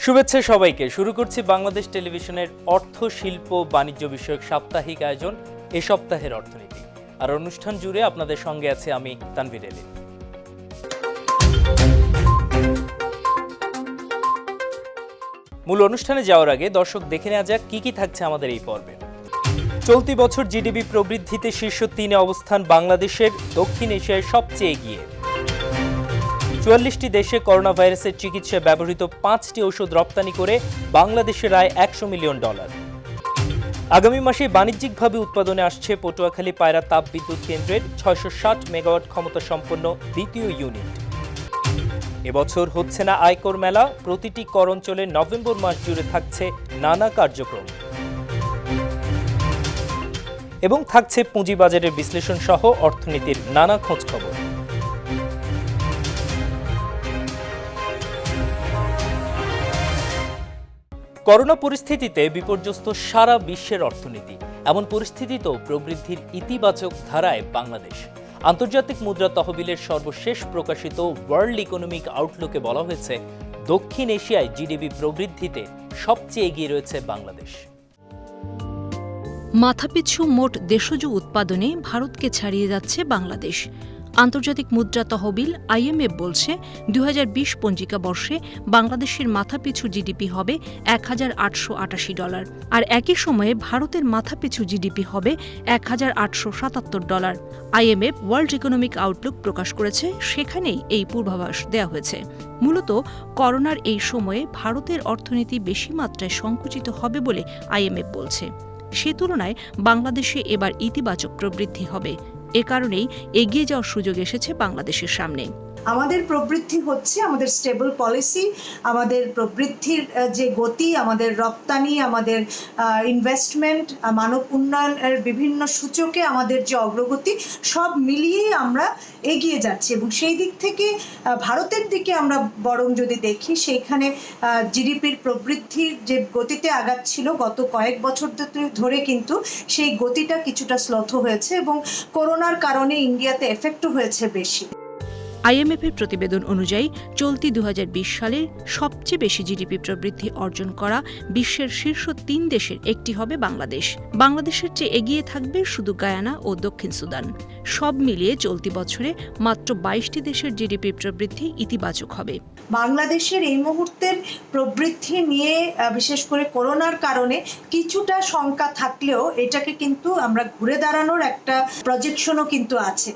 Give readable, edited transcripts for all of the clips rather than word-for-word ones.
শুভেচ্ছা সবাইকে। শুরু করছি বাংলাদেশ টেলিভিশনের অর্থ শিল্প বাণিজ্য বিষয়ক সাপ্তাহিক আয়োজন এ সপ্তাহের অর্থনীতি। আর অনুষ্ঠান জুড়ে আপনাদের সঙ্গে আছে আমি তানভীর এলিন। মূল অনুষ্ঠানে যাওয়ার আগে দর্শক দেখে নেওয়া যাক কি থাকছে আমাদের এই পর্বে। চলতি বছর জিডিপি প্রবৃদ্ধিতে শীর্ষ 3-এ অবস্থান বাংলাদেশের, দক্ষিণ এশিয়ায় সবচেয়ে এগিয়ে। 44টি দেশে করোনা ভাইরাসের চিকিৎসায় ব্যবহৃত 5টি ওষুধ রপ্তানি করে বাংলাদেশের আয় $100 মিলিয়ন। আগামী মাসে বাণিজ্যিকভাবে উৎপাদনে আসছে পটুয়াখালী পায়রা তাপবিদ্যুৎ কেন্দ্রের 660 মেগাওয়াট ক্ষমতা সম্পন্ন দ্বিতীয় ইউনিট। এবছর হচ্ছে না আয়কর মেলা, প্রতিটি কর অঞ্চলে নভেম্বর মাস জুড়ে থাকছে নানা কার্যক্রম। এবং থাকছে পুঁজিবাজারের বিশ্লেষণ সহ অর্থনীতির নানা খোঁজ খবর। করোনা পরিস্থিতিতে বিপর্যস্ত সারা বিশ্বের অর্থনীতি। এমন পরিস্থিতিতেও প্রবৃদ্ধির ইতিবাচক ধারায় বাংলাদেশ। আন্তর্জাতিক মুদ্রা তহবিলের সর্বশেষ প্রকাশিত ওয়ার্ল্ড ইকোনমিক আউটলুকে বলা হয়েছে, দক্ষিণ এশিয়ায় জিডিপি প্রবৃদ্ধিতে সবচেয়ে এগিয়ে রয়েছে বাংলাদেশ। মাথাপিছু মোট দেশজ উৎপাদনে ভারতকে ছাড়িয়ে যাচ্ছে বাংলাদেশ। আন্তর্জাতিক মুদ্রা তহবিল IMF বলছে, 2020 পঞ্জিকা বর্ষে বাংলাদেশের মাথাপিছু জিডিপি হবে $1,888, আর একই সময়ে ভারতের মাথাপিছু জিডিপি হবে $1,877। IMF ওয়ার্ল্ড ইকোনমিক আউটলুক প্রকাশ করেছে, সেখানেই এই পূর্বাভাস দেওয়া হয়েছে। মূলত করোনার এই সময়ে ভারতের অর্থনীতি বেশি মাত্রায় সংকুচিত হবে বলে IMF বলছে। সে তুলনায় বাংলাদেশে এবার ইতিবাচক প্রবৃদ্ধি হবে। এ কারণেই এগিয়ে যাওয়ার সুযোগ এসেছে বাংলাদেশের সামনে। আমাদের প্রবৃদ্ধি হচ্ছে আমাদের স্টেবল পলিসি, আমাদের প্রবৃদ্ধির যে গতি, আমাদের রপ্তানি, আমাদের ইনভেস্টমেন্ট, মানব উন্নয়নের বিভিন্ন সূচকে আমাদের যে অগ্রগতি, সব মিলিয়েই আমরা এগিয়ে যাচ্ছি। এবং সেই দিক থেকে ভারতের দিকে আমরা বরং যদি দেখি, সেইখানে জিডিপির প্রবৃদ্ধির যে গতিতে আগাচ্ছিল গত কয়েক বছর ধরে, কিন্তু সেই গতিটা কিছুটা স্লথ হয়েছে এবং করোনার কারণে ইন্ডিয়াতে এফেক্টও হয়েছে বেশি। IMF এর প্রতিবেদন অনুযায়ী চলতি 2020 সালে সবচেয়ে বেশি জিডিপি প্রবৃদ্ধি অর্জন করা বিশ্বের শীর্ষ 3 দেশের একটি হবে বাংলাদেশ। বাংলাদেশের চেয়ে এগিয়ে থাকবে শুধু গায়ানা ও দক্ষিণ সুদান। সব মিলিয়ে চলতি বছরে মাত্র 22টি দেশের জিডিপি প্রবৃদ্ধি ইতিবাচক হবে। বাংলাদেশের এই মুহূর্তের প্রবৃদ্ধি নিয়ে বিশেষ করে করোনার কারণে কিছুটা শঙ্কা থাকলেও এটাকে কিন্তু আমরা ঘুরে দাঁড়ানোর একটা প্রজেকশনও কিন্তু আছে।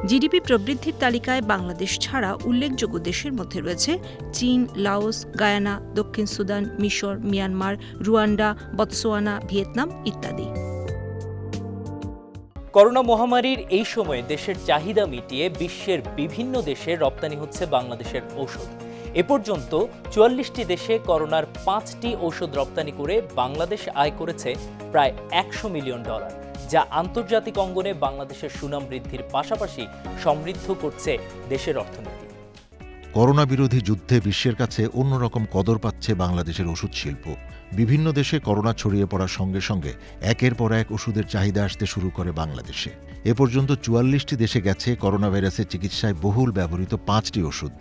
জিডিপি প্রবৃদ্ধির তালিকায় বাংলাদেশ ছাড়া উল্লেখযোগ্য দেশের মধ্যে রয়েছে চীন, লাওস, গায়ানা, দক্ষিণ সুদান, মিশর, মিয়ানমার, রুয়ান্ডা, বতসোয়ানা, ভিয়েতনাম ইত্যাদি। করোনা মহামারীর এই সময়ে দেশের চাহিদা মিটিয়ে বিশ্বের বিভিন্ন দেশে রপ্তানি হচ্ছে বাংলাদেশের ঔষধ। এ পর্যন্ত 44টি দেশে করোনার 5টি ঔষধ রপ্তানি করে বাংলাদেশ আয় করেছে প্রায় $100 মিলিয়ন, যা আন্তর্জাতিক অঙ্গনে বাংলাদেশের সুনাম বৃদ্ধির পাশাপাশি সমৃদ্ধ করছে দেশের অর্থনীতি। করোনা বিরোধী যুদ্ধে বিশ্বের কাছে অন্যরকম কদর পাচ্ছে বাংলাদেশের ওষুধ শিল্প। বিভিন্ন দেশে করোনা ছড়িয়ে পড়ার সঙ্গে সঙ্গে একের পর এক ওষুধের চাহিদা আসতে শুরু করে বাংলাদেশে। এ পর্যন্ত 44টি দেশে গেছে করোনা ভাইরাসের চিকিৎসায় বহুল ব্যবহৃত 5টি ওষুধ।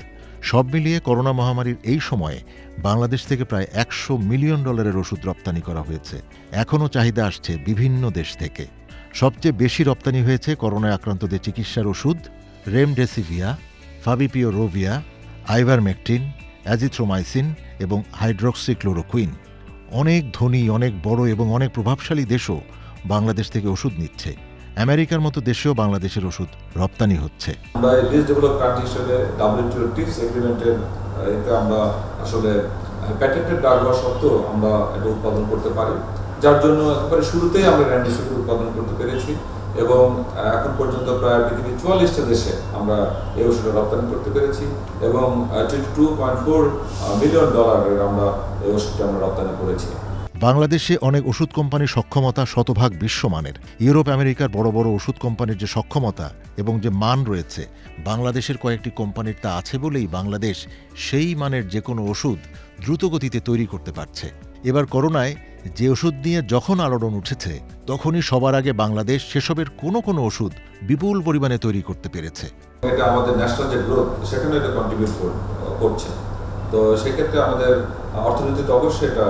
সব মিলিয়ে করোনা মহামারীর এই সময়ে বাংলাদেশ থেকে প্রায় $100 মিলিয়ন ওষুধ রপ্তানি করা হয়েছে। এখনও চাহিদা আসছে বিভিন্ন দেশ থেকে। সবচেয়ে বেশি রপ্তানি হয়েছে করোনায় আক্রান্তদের চিকিৎসার ওষুধ রেমডেসিভিয়া, ফাভিপিওরোভিয়া, আইভারমেকটিন, অ্যাজিথ্রোমাইসিন এবং হাইড্রক্সিক্লোরোকুইন। অনেক ধনী, অনেক বড় এবং অনেক প্রভাবশালী দেশও বাংলাদেশ থেকে ওষুধ নিচ্ছে। আমেরিকার মতো দেশেও বাংলাদেশের ওষুধ রপ্তানি হচ্ছে। আমরা লিস্ট ডেভেলপ কান্ট্রি হিসেবে WTO টিপস এগ্রিমেন্টের এতে আমরা আসলে প্যাটেন্টেড ড্রাগ হওয়া সত্ত্বেও আমরা এটা উৎপাদন করতে পারি, যার জন্য একেবারে শুরুতেই আমরা রেমডেসিভির উৎপাদন করতে পেরেছি এবং এখন পর্যন্ত প্রায় পৃথিবীর 44টা দেশে আমরা এই ওষুধটা রপ্তানি করতে পেরেছি এবং $22.4 মিলিয়ন আমরা এই ওষুধটা আমরা রপ্তানি করেছি। বাংলাদেশে অনেক ওষুধ কোম্পানির সক্ষমতা শতভাগ বিশ্বমানের। ইউরোপ আমেরিকার বড় বড় ওষুধ কোম্পানির যে সক্ষমতা এবং যে মান রয়েছে, বাংলাদেশের কয়েকটি কোম্পানির তা আছে বলেই বাংলাদেশ সেই মানের যে কোনো ওষুধ দ্রুতগতিতে তৈরি করতে পারছে। এবার করোনায় যে ওষুধ নিয়ে যখন আলোড়ন উঠেছে, তখনই সবার আগে বাংলাদেশ সেসবের কোনো ওষুধ বিপুল পরিমাণে তৈরি করতে পেরেছে। এটা আমাদের ন্যাশনাল যে গ্রোথ, সেখানে এটা কন্ট্রিবিউট করছে। তো সেক্ষেত্রে আমাদের অর্থনীতিতে অবশ্যই এটা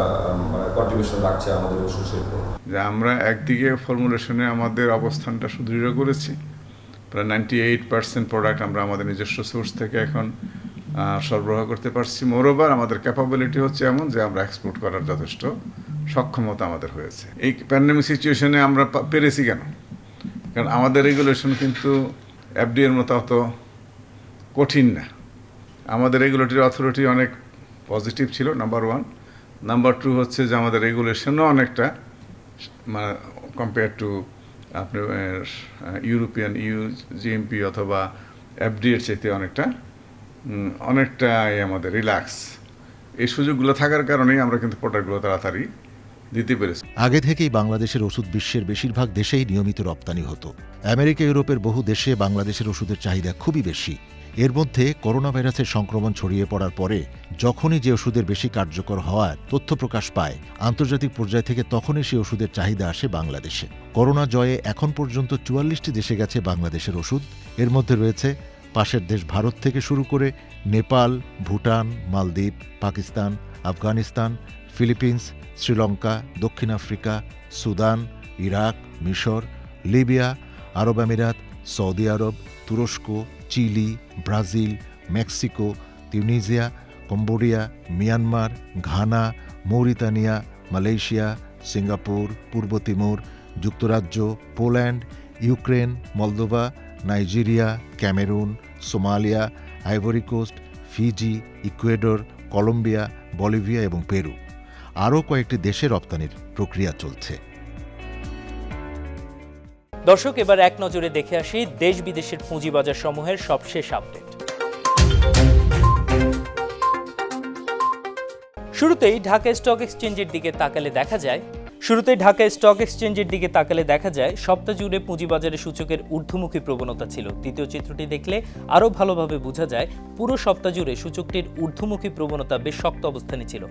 কন্ট্রিবিউশন রাখছে আমাদের ওষুধ শিল্প। যে আমরা একদিকে ফর্মুলেশনে আমাদের অবস্থানটা সুদৃঢ় করেছি, প্রায় 98% প্রোডাক্ট আমরা আমাদের নিজস্ব সোর্স থেকে এখন সরবরাহ করতে পারছি। মোরওভার আমাদের ক্যাপাবিলিটি হচ্ছে এমন যে আমরা এক্সপোর্ট করার যথেষ্ট সক্ষমতা আমাদের হয়েছে। এই প্যান্ডেমিক সিচুয়েশনে আমরা পেরেছি কেন? কারণ আমাদের রেগুলেশন কিন্তু এফডিএর মতো অত কঠিন না। আমাদের রেগুলেটরি অথরিটি অনেক পজিটিভ ছিল, নাম্বার 1। নাম্বার 2 হচ্ছে যে আমাদের রেগুলেশনও অনেকটা মানে কম্পেয়ার টু আপনার ইউরোপিয়ান জিএমপি অথবা এফডিএর চাইতে অনেকটা আমাদের রিল্যাক্স। এই সুযোগগুলো থাকার কারণেই আমরা কিন্তু প্রোডাক্টগুলো তাড়াতাড়ি দিতে পেরেছি। আগে থেকেই বাংলাদেশের ওষুধ বিশ্বের বেশিরভাগ দেশেই নিয়মিত রপ্তানি হতো। আমেরিকা, ইউরোপের বহু দেশে বাংলাদেশের ওষুধের চাহিদা খুবই বেশি। এর মধ্যে করোনা ভাইরাসের সংক্রমণ ছড়িয়ে পড়ার পরে যখনই যে ওষুধের বেশি কার্যকর হওয়ার তথ্য প্রকাশ পায়, আন্তর্জাতিক পর্যায় থেকে তখনই সেই ওষুধের চাহিদা আসে বাংলাদেশে। করোনা জয়ে এখন পর্যন্ত 44টি দেশে গেছে বাংলাদেশের ওষুধ। এর মধ্যে রয়েছে পাশের দেশ ভারত থেকে শুরু করে নেপাল, ভুটান, মালদ্বীপ, পাকিস্তান, আফগানিস্তান, ফিলিপিন্স, শ্রীলঙ্কা, দক্ষিণ আফ্রিকা, সুদান, ইরাক, মিশর, লিবিয়া, আরব আমিরাত, সৌদি আরব, তুরস্ক, Chile, Brazil, Mexico, Tunisia, Cambodia, Myanmar, Ghana, Mauritania, Malaysia, Singapore, পূর্ব তিমুর, যুক্তরাজ্য, Poland, Ukraine, Moldova, Nigeria, Cameroon, Somalia, Ivory Coast, Fiji, Ecuador, Colombia, Bolivia এবং পেরু। আরও কয়েকটি দেশে রপ্তানির প্রক্রিয়া চলছে। দর্শক, এবার এক নজরে দেখে আসি দেশ বিদেশের পুঁজিবাজার সমূহের সবশেষ আপডেট। শুরুতেই ঢাকা স্টক এক্সচেঞ্জের দিকে তাকালে দেখা যায় সপ্তাহ জুড়ে পুঁজিবাজারে সূচকের ঊর্ধ্বমুখী প্রবণতা ছিল। দ্বিতীয় চিত্রটি দেখলে আরও ভালোভাবে বোঝা যায় পুরো সপ্তাহ জুড়ে সূচকটির ঊর্ধ্বমুখী প্রবণতা বেশ শক্ত অবস্থানে ছিল।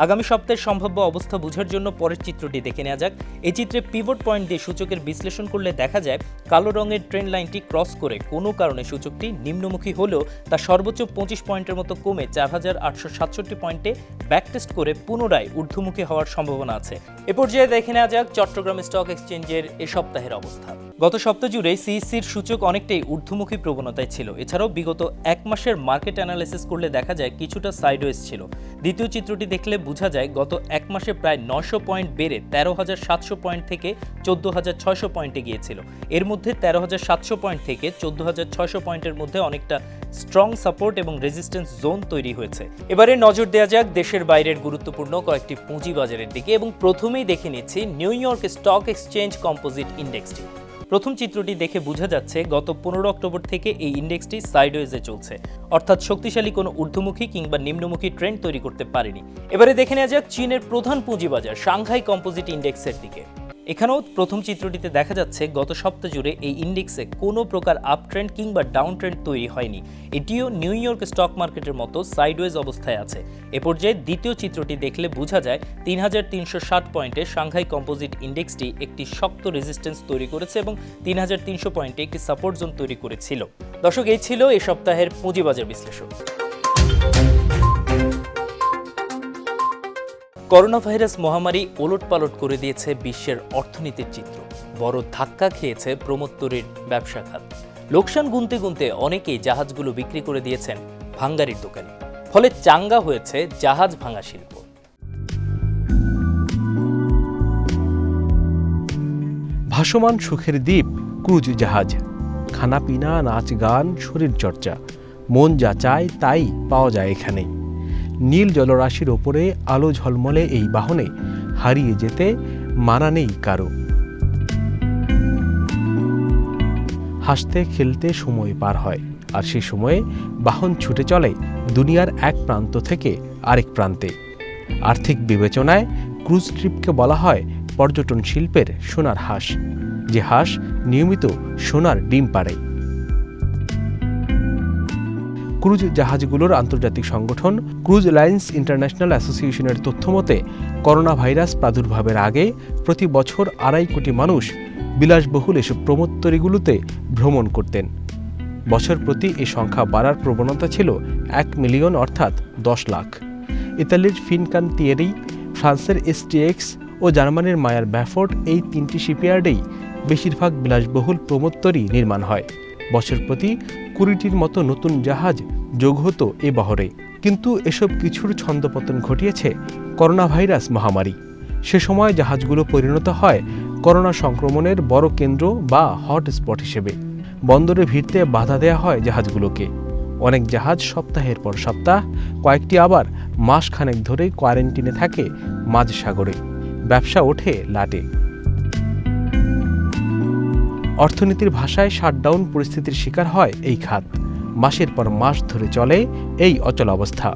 আগামী সপ্তাহের সম্ভাব্য অবস্থা বোঝার জন্য পরের চিত্রটি দেখে নেওয়া যাক। এই চিত্রে পিভট পয়েন্ট দিয়ে সূচকের বিশ্লেষণ করলে দেখা যায় কালো রঙের ট্রেন্ড লাইনটি ক্রস করে কোনো কারণে সূচকটি নিম্নমুখী হলেও তা সর্বোচ্চ 25 পয়েন্টের মতো কমে 4867 পয়েন্টে ব্যাকটেস্ট করে পুনরায় ঊর্ধ্বমুখী হওয়ার সম্ভাবনা আছে। এ পর্যায়ে দেখে নেওয়া যাক চট্টগ্রাম স্টক এক্সচেঞ্জের এ সপ্তাহের অবস্থা। গত সপ্তাহ জুড়ে সিইসির সূচক অনেকটাই ঊর্ধ্বমুখী প্রবণতায় ছিল। এছাড়াও বিগত এক মাসের মার্কেট অ্যানালাইসিস করলে দেখা যায় কিছুটা সাইডওয়েজ ছিল। দ্বিতীয় চিত্রটি দেখলে বোঝা যায় গত এক মাসে প্রায় 900 পয়েন্ট বেড়ে 13,700 পয়েন্ট থেকে 14,600 পয়েন্টে গিয়েছিল। এর মধ্যে 13,700 পয়েন্ট থেকে 14,600 পয়েন্টের মধ্যে অনেকটা স্ট্রং সাপোর্ট এবং রেজিস্ট্যান্স জোন তৈরি হয়েছে। এবারে নজর দেওয়া যাক দেশের বাইরের গুরুত্বপূর্ণ কয়েকটি পুঁজি বাজারের দিকে এবং প্রথমেই দেখে নিচ্ছি New York stock exchange composite ইন্ডেক্সটি। প্রথম চিত্রটি দেখে বোঝা যাচ্ছে গত 15 অক্টোবর থেকে এই ইন্ডেক্সটি সাইডওয়েজে চলছে, অর্থাৎ শক্তিশালী কোনো ঊর্ধ্বমুখী কিংবা নিম্নমুখী ট্রেন্ড তৈরি করতে পারেনি। এবারে দেখে নেওয়া যাক চীনের প্রধান পুঁজিবাজার সাংহাই কম্পোজিট ইন্ডেক্সের দিকে। এখানেও প্রথম চিত্রটিতে দেখা যাচ্ছে গত সপ্তাহ জুড়ে এই ইন্ডেক্সে কোনো প্রকার আপ ট্রেন্ড কিংবা ডাউন ট্রেন্ড তৈরি হয়নি। এটিও নিউ ইয়র্ক স্টক মার্কেটের মতো সাইডওয়েজ অবস্থায় আছে। এ পর্যায়ে দ্বিতীয় চিত্রটি দেখলে বোঝা যায় 3360 পয়েন্টে সাংহাই কম্পোজিট ইন্ডেক্সটি একটি শক্ত রেজিস্ট্যান্স তৈরি করেছে এবং 3300 পয়েন্টে একটি সাপোর্ট জোন তৈরি করেছিল। দর্শক, এই ছিল এই সপ্তাহের পুঁজিবাজার বিশ্লেষণ। করোনা ভাইরাস মহামারী ওলটপালট করে দিয়েছে বিশ্বের অর্থনীতির চিত্র। বড় ধাক্কা খেয়েছে প্রমোত্তরের ব্যবসা খাত। লোকসান গুনতে গুনতে অনেকেই জাহাজগুলো বিক্রি করে দিয়েছেন ভাঙ্গারির দোকানে। ফলে চাঙ্গা হয়েছে জাহাজ ভাঙা শিল্প। ভাসমান সুখের দ্বীপ ক্রুজ জাহাজ, খানা পিনা, নাচ গান, শরীর চর্চা, মন যা চায় তাই পাওয়া যায় এখানে। নীল জলরাশির ওপরে আলো ঝলমলে এই বাহনে হারিয়ে যেতে মানা নেই কারো। হাসতে খেলতে সময় পার হয়, আর সে সময়ে বাহন ছুটে চলে দুনিয়ার এক প্রান্ত থেকে আরেক প্রান্তে। আর্থিক বিবেচনায় ক্রুজ ট্রিপকে বলা হয় পর্যটন শিল্পের সোনার হাঁস, যে হাঁস নিয়মিত সোনার ডিম পাড়ে। ক্রুজ জাহাজগুলোর আন্তর্জাতিক সংগঠন ক্রুজ লাইন্স ইন্টারন্যাশনাল অ্যাসোসিয়েশনের তথ্যমতে করোনা ভাইরাস প্রাদুর্ভাবের আগে প্রতি বছর 2.5 কোটি মানুষ বিলাসবহুল এসব প্রমোত্তরিগুলোতে ভ্রমণ করতেন। বছর প্রতি এই সংখ্যা বাড়ার প্রবণতা ছিল 1 মিলিয়ন অর্থাৎ 10 লাখ। ইতালির ফিনকান্তিয়েরি, ফ্রান্সের এসটিএক্স ও জার্মানির মায়ার ব্যাফোর্ড, এই 3টি শিপইয়ার্ডেই বেশিরভাগ বিলাসবহুল প্রমোত্তরই নির্মাণ হয়। বছর প্রতি 20টির মতো নতুন জাহাজ যোগ হতো এ বহরে। কিন্তু এসব কিছুর ছন্দপতন ঘটিয়েছে করোনা ভাইরাস মহামারী। সে সময় জাহাজগুলো পরিণত হয় করোনা সংক্রমণের বড় কেন্দ্র বা হটস্পট হিসেবে। বন্দরে ভিড়তে বাধা দেয়া হয় জাহাজগুলোকে। অনেক জাহাজ সপ্তাহের পর সপ্তাহ, কয়েকটি আবার মাসখানেক ধরে কোয়ারেন্টিনে থাকে মাঝ সাগরে। ব্যবসা ওঠে লাটে। অর্থনীতির ভাষায় শাটডাউন পরিস্থিতির শিকার হয় এই খাত। মাসের পর মাস ধরে চলে এই অচল অবস্থা।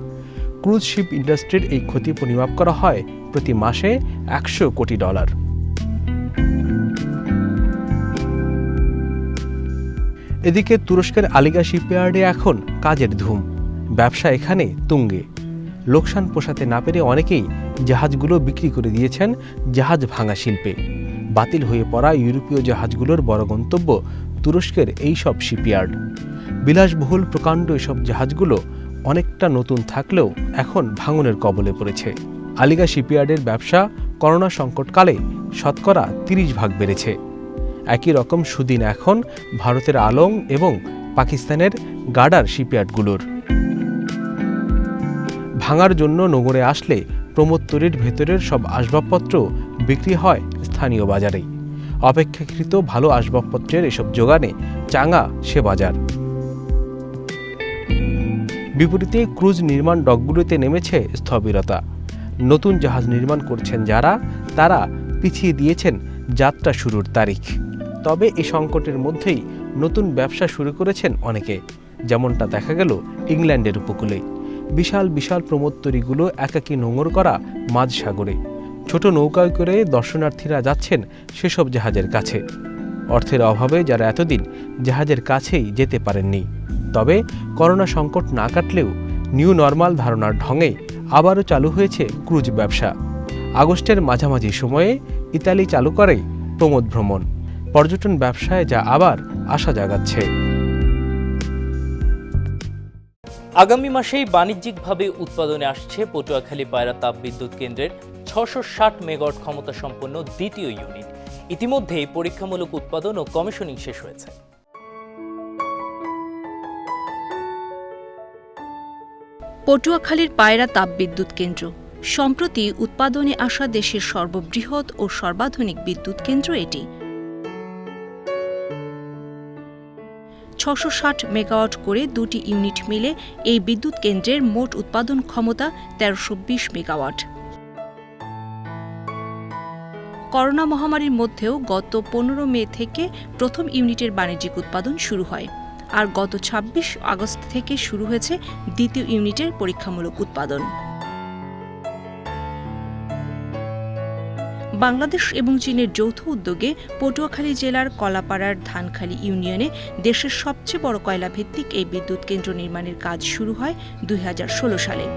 ক্রুজ শিপ ইন্ডাস্ট্রির এই ক্ষতি পরিমাপ করা হয় প্রতি মাসে $100 কোটি। এদিকে তুরস্কের আলিগা শিপইয়ার্ডে এখন কাজের ধুম। ব্যবসা এখানে তুঙ্গে। লোকসান পোষাতে না পেরে অনেকেই জাহাজগুলো বিক্রি করে দিয়েছেন জাহাজ ভাঙা শিল্পে। বাতিল হয়ে পড়া ইউরোপীয় জাহাজগুলোর বড় গন্তব্য তুরস্কের এই সব শিপইয়ার্ড। বিলাসবহুল প্রকাণ্ড এসব জাহাজগুলো অনেকটা নতুন থাকলেও এখন ভাঙনের কবলে পড়েছে। আলিগা শিপইয়ার্ডের ব্যবসা করোনা সংকটকালে শতকরা 30% বেড়েছে। একই রকম সুদিন এখন ভারতের আলং এবং পাকিস্তানের গাডার শিপইয়ার্ডগুলোর। ভাঙার জন্য নগরে আসলে প্রমোত্তরীর ভেতরের সব আসবাবপত্র বিক্রি হয় স্থানীয় বাজারে। অপেক্ষাকৃত ভালো আসবাবপত্রের এসব যোগানে চাঙা সে বাজার। বিপরীতে ক্রুজ নির্মাণ ডকগুলোতে নেমেছে স্থবিরতা। নতুন জাহাজ নির্মাণ করছেন যারা, তারা পিছিয়ে দিয়েছেন যাত্রা শুরুর তারিখ। তবে এই সংকটের মধ্যেই নতুন ব্যবসা শুরু করেছেন অনেকে, যেমনটা দেখা গেল ইংল্যান্ডের উপকূলে। বিশাল বিশাল প্রমোত্তরীগুলো একাকী নোঙর করা মাঝ সাগরে। ছোট নৌকায় করে দর্শনার্থীরা যাচ্ছেন সেসব জাহাজের কাছে। অর্থের অভাবে যারা এতদিন জাহাজের কাছেই যেতে পারেননি। তবে করোনা সংকট না কাটলেও নিউ নর্মাল ধারণার ঢঙে আবারও চালু হয়েছে ক্রুজ ব্যবসা। আগস্টের মাঝামাঝি সময়ে ইতালি চালু করে প্রমোদ ভ্রমণ। পর্যটন ব্যবসায় যা আবার আশা জাগাচ্ছে। আগামী মাসেই বাণিজ্যিকভাবে উৎপাদনে আসছে পটুয়াখালী পায়রা তাপবিদ্যুৎ কেন্দ্রের 660 মেগাওয়াট ক্ষমতা সম্পন্ন দ্বিতীয় ইউনিট। ইতিমধ্যেই পরীক্ষামূলক উৎপাদন ও কমিশনিং শেষ হয়েছে। পটুয়াখালীর পায়রা তাপবিদ্যুৎ কেন্দ্র সম্প্রতি উৎপাদনে আসা দেশের সর্ববৃহৎ ও সর্বাধুনিক বিদ্যুৎ কেন্দ্র এটি। 660 মেগাওয়াট করে 2টি ইউনিট মিলে এই বিদ্যুৎ কেন্দ্রের মোট উৎপাদন ক্ষমতা 1320 মেগাওয়াট। করোনা মহামারীর মধ্যেও গত 15 মে থেকে প্রথম ইউনিটের বাণিজ্যিক উৎপাদন শুরু হয়, আর গত 26 আগস্ট থেকে শুরু হয়েছে দ্বিতীয় ইউনিটের পরীক্ষামূলক উৎপাদন। বাংলাদেশ এবং চীনের যৌথ উদ্যোগে পটুয়াখালী জেলার কলাপাড়ার ধানখালী ইউনিয়নে দেশের সবচেয়ে বড় কয়লাভিত্তিক এই বিদ্যুৎ কেন্দ্র নির্মাণের কাজ শুরু হয় 2016 সালে।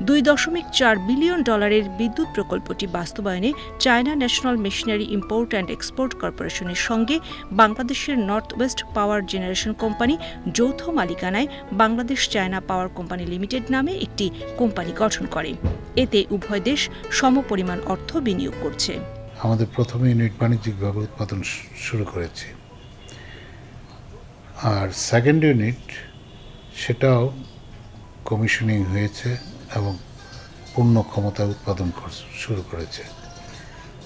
$2.4 বিলিয়ন বিদ্যুৎ প্রকল্পটি বাস্তবায়নে China national machinery import and export কর্পোরেশনের সঙ্গে বাংলাদেশের নর্থ ওয়েস্ট পাওয়ার জেনারেশন কোম্পানি যৌথ মালিকানায় বাংলাদেশ চায়না পাওয়ার কোম্পানি লিমিটেড নামে একটি কোম্পানি গঠন করে। এতে উভয় দেশ সমপরিমাণ অর্থ বিনিয়োগ করছে। আমাদের প্রথম ইউনিট বাণিজ্যিকভাবে উৎপাদন শুরু করেছি, আর সেকেন্ড ইউনিট সেটাও কমিশনিং হয়েছে এবং পূর্ণ ক্ষমতায় উৎপাদন শুরু করেছে।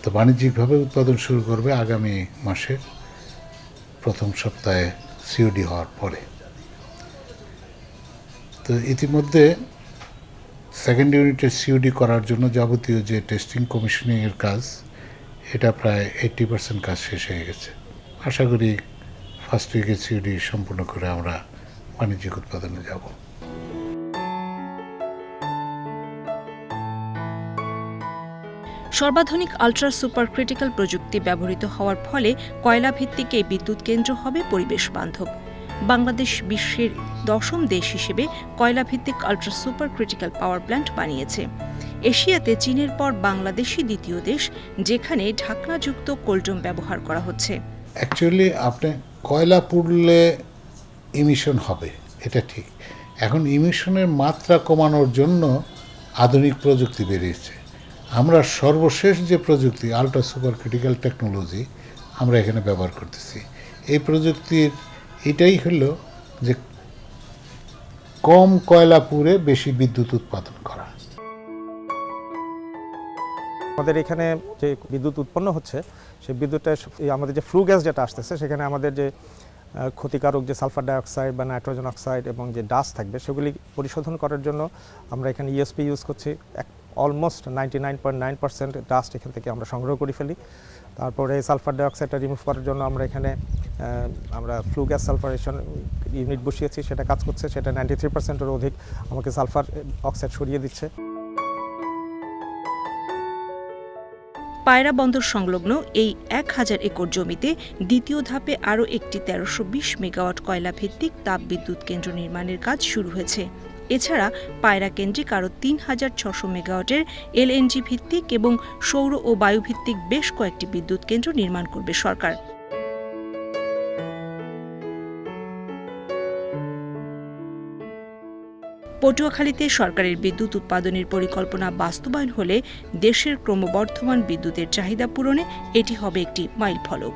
তো বাণিজ্যিকভাবে উৎপাদন শুরু করবে আগামী মাসের প্রথম সপ্তাহে সিওডি হওয়ার পরে। তো ইতিমধ্যে সেকেন্ড ইউনিটের সিওডি করার জন্য যাবতীয় যে টেস্টিং কমিশনিংয়ের কাজ, এটা প্রায় 80% কাজ শেষ হয়ে গেছে। আশা করি ফার্স্ট উইকে সিওডি সম্পূর্ণ করে আমরা বাণিজ্যিক উৎপাদনে যাব। সর্বাধুনিক আল্ট্রা সুপার ক্রিটিক্যাল প্রযুক্তি ব্যবহৃত হওয়ার ফলে কয়লাভিত্তিক এই বিদ্যুৎ কেন্দ্র হবে পরিবেশ বান্ধব। বাংলাদেশ বিশ্বের 10ম দেশ হিসেবে কয়লাভিত্তিক ultra super critical power plant বানিয়েছে। এশিয়াতে চীনের পর বাংলাদেশই দ্বিতীয় দেশ যেখানে ঢাকনাযুক্ত কোল্ডরুম ব্যবহার করা হচ্ছে। অ্যাকচুয়ালি আপনি কয়লা পুড়লে ইমিশন হবে, এটা ঠিক। এখন ইমিশনের মাত্রা কমানোর জন্য আধুনিক প্রযুক্তি বেরিয়েছে। আমরা সর্বশেষ যে প্রযুক্তি আল্ট্রা সুপার ক্রিটিক্যাল টেকনোলজি আমরা এখানে ব্যবহার করতেছি। এই প্রযুক্তির এটাই হলো যে কম কয়লা পুড়ে বেশি বিদ্যুৎ উৎপাদন করা। আমাদের এখানে যে বিদ্যুৎ উৎপন্ন হচ্ছে সেই বিদ্যুৎটা আমাদের যে ফ্লু গ্যাস যেটা আসতেছে সেখানে আমাদের যে ক্ষতিকারক যে সালফার ডাইঅক্সাইড বা নাইট্রোজেন অক্সাইড এবং যে ডাস্ট থাকবে সেগুলি পরিশোধন করার জন্য আমরা এখানে ইএসপি ইউজ করছি। অলমোস্ট 99.9% ডাস্ট এখান থেকে আমরা সংগ্রহ করে ফেলি। তারপরে সালফার ডাইঅক্সাইডটা রিমুভ করার জন্য আমরা এখানে আমরা ফ্লু গ্যাস সালফারেশন ইউনিট বসিয়েছি, সেটা কাজ করছে। সেটা 93%-এর অধিক আমাকে সালফার অক্সাইড সরিয়ে দিচ্ছে। পায়রা বন্দর সংলগ্ন এই 1000 একর জমিতে দ্বিতীয় ধাপে আরও একটি 1320 মেগাওয়াট কয়লা ভিত্তিক তাপবিদ্যুৎ কেন্দ্র নির্মাণের কাজ শুরু হয়েছে। এছাড়া পায়রা কেন্দ্রিক আরও 3600 মেগাওয়াটের এলএনজি ভিত্তিক এবং সৌর ও বায়ুভিত্তিক বেশ কয়েকটি বিদ্যুৎ কেন্দ্র নির্মাণ করবে সরকার। পটুয়াখালীতে সরকারের বিদ্যুৎ উৎপাদনের পরিকল্পনা বাস্তবায়ন হলে দেশের ক্রমবর্ধমান বিদ্যুতের চাহিদা পূরণে এটি হবে একটি মাইলফলক।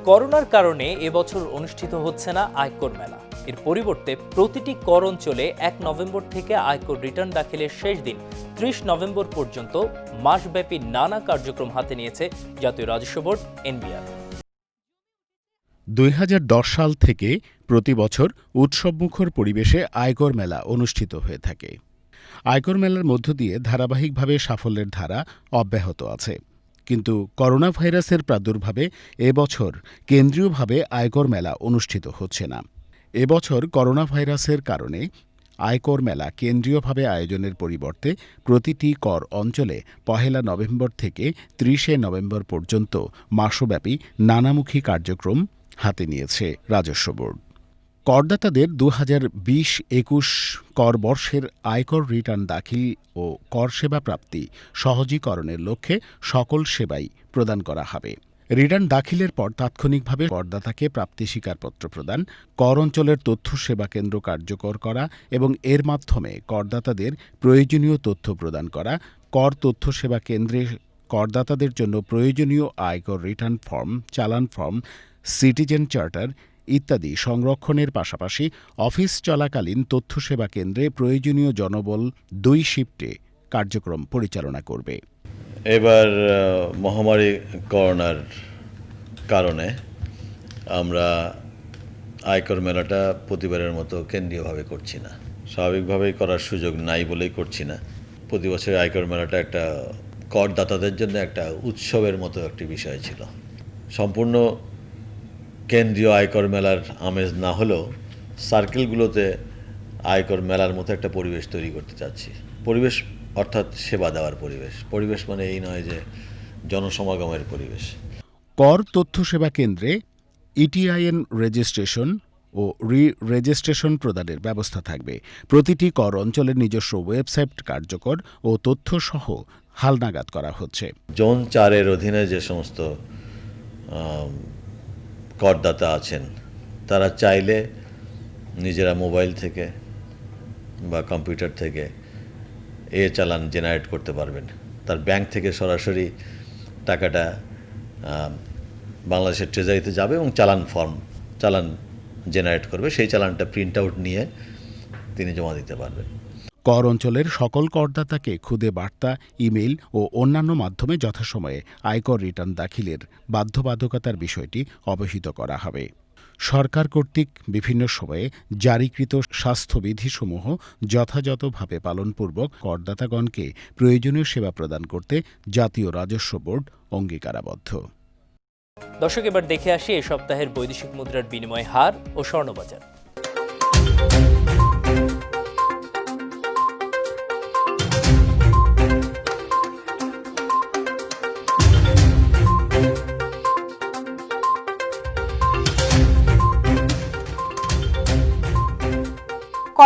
করোনার কারণে এবছর অনুষ্ঠিত হচ্ছে না আয়কর মেলা। এর পরিবর্তে প্রতিটি কর অঞ্চলে 1 নভেম্বর থেকে আয়কর রিটার্ন দাখিলের শেষ দিন 30 নভেম্বর পর্যন্ত মাসব্যাপী নানা কার্যক্রম হাতে নিয়েছে জাতীয় রাজস্ব বোর্ড এনবিআর। 2010 সাল থেকে প্রতি বছর উৎসবমুখর পরিবেশে আয়কর মেলা অনুষ্ঠিত হয়ে থাকে। আয়কর মেলার মধ্য দিয়ে ধারাবাহিকভাবে সাফল্যের ধারা অব্যাহত আছে। কিন্তু করোনা ভাইরাসের প্রাদুর্ভাবে এবছর কেন্দ্রীয়ভাবে আয়কর মেলা অনুষ্ঠিত হচ্ছে না। এবছর করোনা ভাইরাসের কারণে আয়কর মেলা কেন্দ্রীয়ভাবে আয়োজনের পরিবর্তে প্রতিটি কর অঞ্চলে 1 নভেম্বর থেকে 30 নভেম্বর পর্যন্ত মাসব্যাপী নানামুখী কার্যক্রম হাতে নিয়েছে রাজস্ব বোর্ড। করদাতাদের 2020-21 কর বর্ষের আয়কর রিটার্ন দাখিল ও কর সেবা প্রাপ্তি সহজীকরণের লক্ষ্যে সকল সেবাই প্রদান করা হবে। রিটার্ন দাখিলের পর তাৎক্ষণিকভাবে করদাতাকে প্রাপ্তি স্বীকারপত্র প্রদান, কর অঞ্চলের তথ্য সেবা কেন্দ্র কার্যকর করা এবং এর মাধ্যমে করদাতাদের প্রয়োজনীয় তথ্য প্রদান করা, কর তথ্য সেবা কেন্দ্রে করদাতাদের জন্য প্রয়োজনীয় আয়কর রিটার্ন ফর্ম, চালান ফর্ম, সিটিজেন চার্টার ইত্যাদি সংরক্ষণের পাশাপাশি অফিস চলাকালীন তথ্য সেবা কেন্দ্রে প্রয়োজনীয় জনবল 2 শিফটে কার্যক্রম পরিচালনা করবে। এবার মহামারী করোনার কারণে আমরা আয়কর মেলাটা প্রতিবারের মতো কেন্দ্রীয়ভাবে করছি না। স্বাভাবিকভাবেই করার সুযোগ নাই বলেই করছি না। প্রতি বছর আয়কর মেলাটা একটা করদাতাদের জন্য একটা উৎসবের মতো একটি বিষয় ছিল। সম্পূর্ণ কেন্দ্রীয় আয়কর মেলার আমেজ না হলেও সার্কেলগুলোতে আয়কর মেলার মতো একটা পরিবেশ তৈরি করতে চাচ্ছি। পরিবেশ অর্থাৎ সেবা দেওয়ার পরিবেশ। পরিবেশ মানে এই নয় যে জনসমাগমের পরিবেশ। কর তথ্য সেবা কেন্দ্রে ইটিআইএন রেজিস্ট্রেশন ও রেজিস্ট্রেশন প্রদানের ব্যবস্থা থাকবে। প্রতিটি কর অঞ্চলের নিজস্ব ওয়েবসাইট কার্যকর ও তথ্যসহ হালনাগাদ করা হচ্ছে। জোন 4-এর অধীনে যে সমস্ত করদাতা আছেন তারা চাইলে নিজেরা মোবাইল থেকে বা কম্পিউটার থেকে চালান জেনারেট করতে পারবেন। তার ব্যাংক থেকে সরাসরি টাকাটা বাংলাদেশের ট্রেজারিতে যাবে এবং চালান জেনারেট করবে। সেই চালানটা প্রিন্ট আউট নিয়ে তিনি জমা দিতে পারবেন। কর অঞ্চলের সকল করদাতাকে খুদে বার্তা, ইমেইল ও অন্যান্য মাধ্যমে যথাসময়ে আয়কর রিটার্ন দাখিলের বাধ্যবাধকতার বিষয়টি অবহিত করা হবে। সরকার কর্তৃক বিভিন্ন সময়ে জারিকৃত স্বাস্থ্যবিধিসমূহ যথাযথভাবে পালনপূর্বক করদাতাগণকে প্রয়োজনীয় সেবা প্রদান করতে জাতীয় রাজস্ব বোর্ড অঙ্গীকারাবদ্ধ। দর্শক, এবার দেখে আসি এই সপ্তাহের বৈদেশিক মুদ্রার বিনিময় হার ও স্বর্ণবাজার।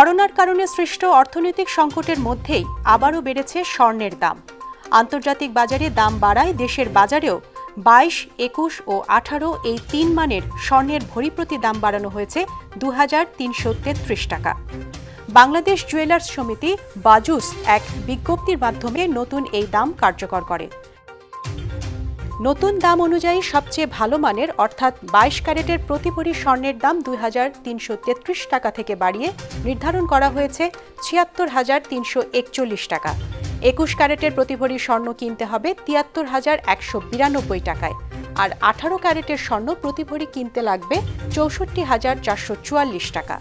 করোনার কারণে সৃষ্ট অর্থনৈতিক সংকটের মধ্যেই আবারও বেড়েছে স্বর্ণের দাম। আন্তর্জাতিক বাজারে দাম বাড়ায় দেশের বাজারেও 22, 21 ও 18 এই 3 মানের স্বর্ণের ভরি প্রতি দাম বাড়ানো হয়েছে 2333 টাকা। বাংলাদেশ জুয়েলার্স সমিতি বাজুস এক বিজ্ঞপ্তির মাধ্যমে নতুন এই দাম কার্যকর করে। নতুন দাম অনুযায়ী সবচেয়ে ভালো মানের অর্থাৎ 22 ক্যারেটের প্রতি ভরি স্বর্ণের দাম 2333 টাকা থেকে বাড়িয়ে নির্ধারণ করা হয়েছে 76,341 টাকা। 21 ক্যারেটের প্রতি ভরি স্বর্ণ কিনতে হবে 73,192 টাকায়, আর 18 ক্যারেটের স্বর্ণ প্রতি ভরি কিনতে লাগবে 64,444 টাকা।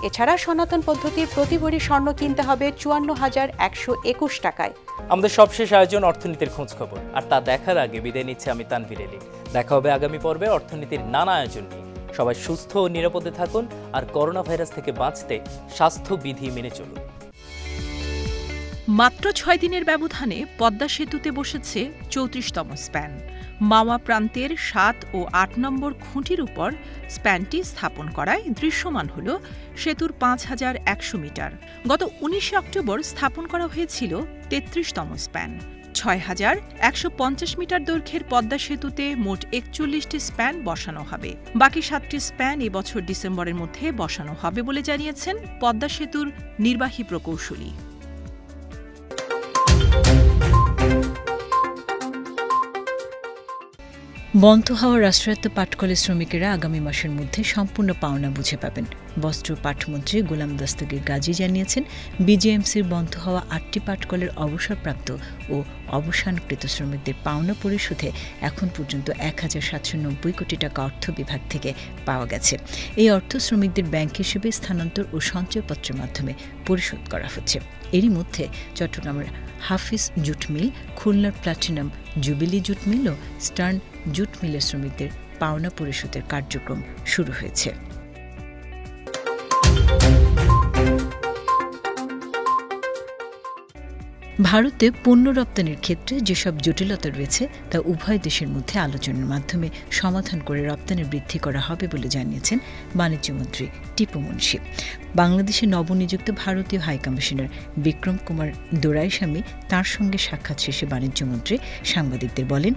এছাড়া সনাতন পদ্ধতির প্রতি ভরি স্বর্ণ কিনতে হবে 54,121 টাকায়। আমাদের সবশেষ আয়োজন অর্থনীতির খোঁজ খবর, আর তা দেখার আগে বিদায় নিচ্ছে আমি তানভীর এলি। দেখা হবে আগামী পর্বে অর্থনীতির নানা আয়োজন নিয়ে। সবাই সুস্থ ও নিরাপদে থাকুন, আর করোনা ভাইরাস থেকে বাঁচতে স্বাস্থ্যবিধি মেনে চলুন। মাত্র 6 দিনের ব্যবধানে পদ্মা সেতুতে বসেছে 34তম স্প্যান। মাওয়া প্রান্তের 7 ও 8 নম্বর খুঁটির উপর স্প্যানটি স্থাপন করায় দৃশ্যমান হল সেতুর 5100 মিটার। গত 19 অক্টোবর স্থাপন করা হয়েছিল 33তম স্প্যান। 6150 মিটার দৈর্ঘ্যের পদ্মা সেতুতে মোট 41টি স্প্যান বসানো হবে। বাকি 7টি স্প্যান এবছর ডিসেম্বরের মধ্যে বসানো হবে বলে জানিয়েছেন পদ্মা সেতুর নির্বাহী প্রকৌশলী। বন্ধ হওয়া রাষ্ট্রায়ত্ত পাটকলের শ্রমিকেরা আগামী মাসের মধ্যে সম্পূর্ণ পাওনা বুঝে পাবেন। বস্ত্র পাটমন্ত্রী গোলাম দস্তগীর গাজী জানিয়েছেন, বিজেএমসির বন্ধ হওয়া 8টি পাটকলের অবসরপ্রাপ্ত ও অবসানকৃত শ্রমিকদের পাওনা পরিশোধে এখন পর্যন্ত 1,790 কোটি টাকা অর্থ বিভাগ থেকে পাওয়া গেছে। এই অর্থ শ্রমিকদের ব্যাংক হিসেবে স্থানান্তর ও সঞ্চয়পত্রের মাধ্যমে পরিশোধ করা হচ্ছে। এরই মধ্যে চট্টগ্রামের হাফিজ জুট মিল, খুলনার প্লাটিনাম জুবিলি জুট মিল ও স্টার্ন জুট মিলের শ্রমিকদের পাওনা পরিশোধের কার্যক্রম শুরু হয়েছে। ভারতে পণ্য রপ্তানির ক্ষেত্রে যেসব জটিলতা রয়েছে তা উভয় দেশের মধ্যে আলোচনার মাধ্যমে সমাধান করে রপ্তানি বৃদ্ধি করা হবে বলে জানিয়েছেন বাণিজ্যমন্ত্রী টিপু মুন্সি। বাংলাদেশে নবনিযুক্ত ভারতীয় হাইকমিশনার বিক্রম কুমার দোরাইস্বামী তাঁর সঙ্গে সাক্ষাৎ শেষে বাণিজ্যমন্ত্রী সাংবাদিকদের বলেন,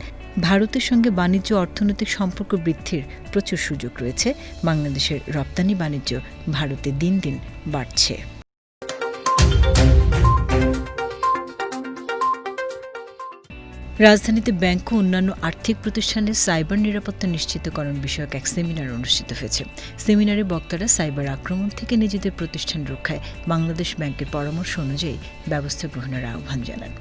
ভারতের সঙ্গে বাণিজ্য অর্থনৈতিক সম্পর্ক বৃদ্ধির প্রচুর সুযোগ রয়েছে। বাংলাদেশের রপ্তানি বাণিজ্য ভারতে দিন দিন বাড়ছে। রাজধানীতে ব্যাংক ও অন্যান্য আর্থিক প্রতিষ্ঠানের সাইবার নিরাপত্তা নিশ্চিতকরণ বিষয়ক এক সেমিনার অনুষ্ঠিত হয়েছে। সেমিনারে বক্তারা সাইবার আক্রমণ থেকে নিজেদের প্রতিষ্ঠান রক্ষায় বাংলাদেশ ব্যাংকের পরামর্শ অনুযায়ী ব্যবস্থা গ্রহণের আহ্বান জানান।